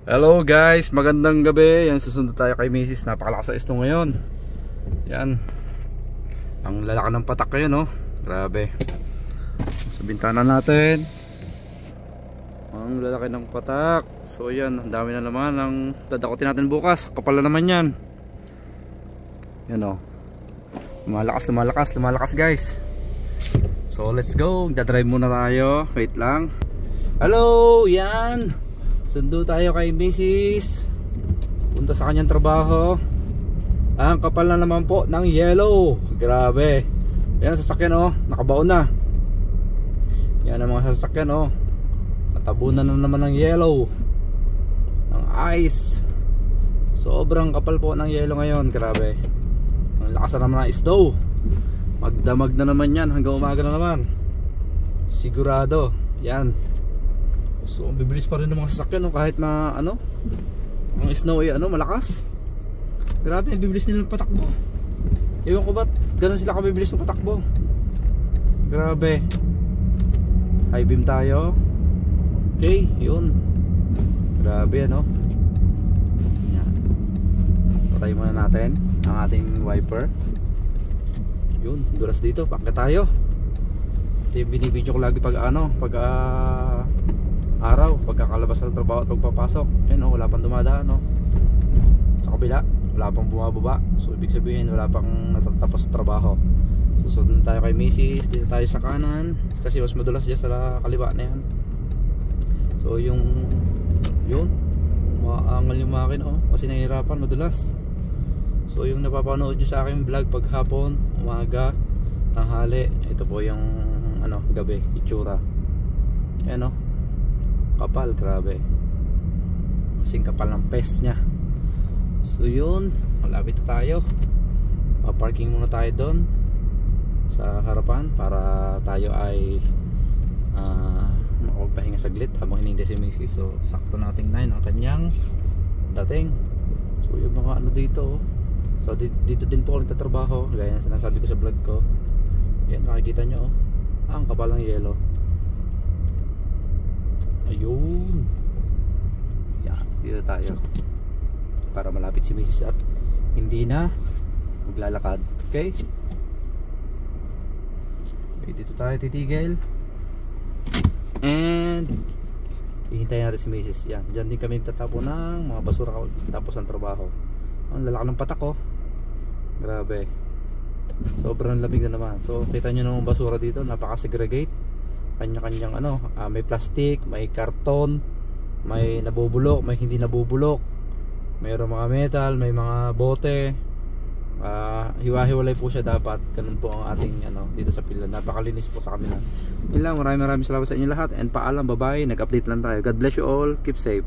Hello guys, magandang gabi. Yan, susunod tayo kay Mrs. Napakalakas sa isto ngayon. Yan. Ang lalaki ng patak ngayon, no? Grabe. Sa bintana natin. Ang lalaki ng patak. So yan, ang dami na naman ang dadakotin natin bukas. Kapal na naman yan. Yan, oh. Lumalakas guys. So let's go. Dadrive muna tayo. Wait lang. Hello, yan. Sundo tayo kay Mrs. Punta sa kanyang trabaho. Ang kapal na naman po ng yellow. Grabe. Yan ang sasakyan, oh. Nakabaon na. Yan ang mga sasakyan, oh. Natabunan na naman ng yellow, ng ice. Sobrang kapal po ng yellow ngayon. Grabe. Ang lakas na naman ng snow. Magdamag na naman yan. Hanggang umaga na naman. Sigurado. Yan. So bibilis pa rin ng mga sasakyan, no? Kahit na ano, ang snow ay ano, malakas. Grabe, bibilis nilang patakbo. Ewan ko ba't ganun sila kabibilis ng patakbo. Grabe. High beam tayo. Okay, yun. Grabe, ano. Yan. Patay muna natin ang ating wiper. Yun, dulas dito, pakit tayo. Ito yung binibidyo ko lagi pag ano, pag araw, pagkakalabas ng trabaho at pagpapasok. Yan, oh, wala pang dumadaan, no? Sa kabila, wala pang bumababa. So ibig sabihin wala pang natatapos trabaho. Susunod tayo kay Mrs. Dito tayo sa kanan kasi mas madulas dyan sa kaliwa na yan. So yun, umaangal yung makin, oh, kasi nahihirapan, madulas. So yung napapanood nyo sa aking vlog pag hapon, umaga, tanghali, ito po yung ano, gabi, itsura. Yan, oh, kapal, grabe. Kasing kapal ng pes nya. So yun, malapit na tayo. Parking muna tayo doon sa harapan para tayo ay makapagpahinga saglit habang hinihintay si Mrs. So sakto nating 9 ang kanyang dating. So yung mga ano dito, oh. So dito din po ako nagtatrabaho, gaya na sinasabi ko sa vlog ko. Yan, makikita nyo, oh. Ang kapal ng yellow. Ayun. Yan, dito tayo para malapit si Mrs. at hindi na maglalakad. Okay, dito tayo titigil and hihintayin natin si Mrs. Yan, dyan din kami nagtatapo ng mga basura tapos ng trabaho. Ang lalaki ng patak, oh. Grabe. Sobrang lamig na naman. So kita nyo ng basura dito, napaka-segregate. Kanya-kanyang ano, may plastic, may karton, may nabubulok, may hindi nabubulok, mayroong mga metal, may mga bote. Hiwa-hiwalay po siya dapat. Ganun po ang ating ano dito sa pila. Napakalinis po sa kanila. Yun lang, maraming salamat sa inyo lahat and paalam, bye bye. Nag-update lang tayo. God bless you all, keep safe.